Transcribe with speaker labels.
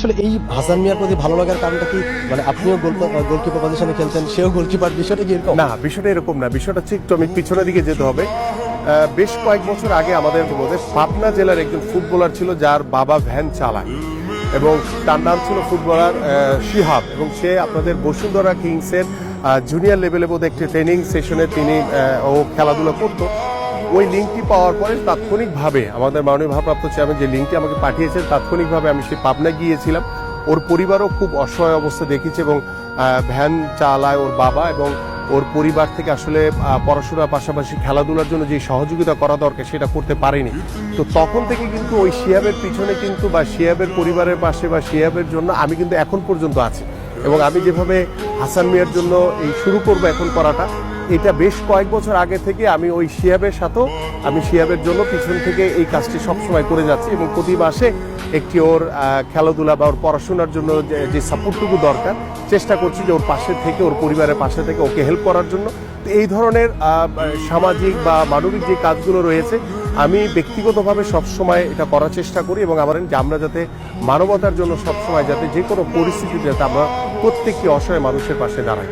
Speaker 1: আসলে এই হাসান মিয়ার প্রতি ভালো লাগার কারণটা কি, মানে আপনিও গোলকিপার পজিশনে খেলতেন, সেও গোলকিপার, বিষয়টা কি এরকম?
Speaker 2: না, বিষয়টা এরকম না। বিষয়টা হচ্ছে একটু আমি পিছনের দিকে যেতে হবে। বেশ কয়েক বছর আগে আমাদের মধ্যে পাবনা জেলার একজন ফুটবলার ছিল যার বাবা ভ্যান চালায় এবং তার নাম ছিল ফুটবলার শিহাব, এবং সে আপনাদের বসুন্ধরা কিংসের জুনিয়র লেভেলে বোধহয় একটি ট্রেনিং সেশনে তিনি ও খেলাধুলা করতো। ওই লিঙ্কটি পাওয়ার পরে তাৎক্ষণিকভাবে আমাদের মাননীয় ভারপ্রাপ্ত চেয়ারম্যান যে লিঙ্কটি আমাকে পাঠিয়েছেন, তাৎক্ষণিকভাবে আমি সেই পাবনায় গিয়েছিলাম। ওর পরিবারও খুব অসহায় অবস্থা দেখেছে এবং ভ্যান চালায় ওর বাবা, এবং ওর পরিবার থেকে আসলে পড়াশোনার পাশাপাশি খেলাধুলার জন্য যে সহযোগিতা করা দরকার সেটা করতে পারেনি। তো তখন থেকে কিন্তু ওই শিহাবের পিছনে কিন্তু বা শিহাবের পরিবারের পাশে বা শিহাবের জন্য আমি কিন্তু এখন পর্যন্ত আছি, এবং আমি যেভাবে হাসান মিয়ার জন্য এই শুরু করবো এখন করাটা, এটা বেশ কয়েক বছর আগে থেকে আমি ওই শিহাবের সাথেও আমি শিহাবের জন্য পিছন থেকে এই কাজটি সবসময় করে যাচ্ছি, এবং প্রতি মাসে একটি ওর খেলাধুলা বা ওর পড়াশোনার জন্য যে সাপোর্টটুকু দরকার চেষ্টা করছি যে ওর পাশে থেকে, ওর পরিবারের পাশে থেকে ওকে হেল্প করার জন্য। তো এই ধরনের সামাজিক বা মানবিক যে কাজগুলো রয়েছে আমি ব্যক্তিগতভাবে সবসময় এটা করার চেষ্টা করি, এবং যে আমরা যাতে মানবতার জন্য সবসময় যাতে যে কোনো পরিস্থিতিতে যাতে আমরা প্রত্যেকটি অসহায় মানুষের পাশে দাঁড়াই।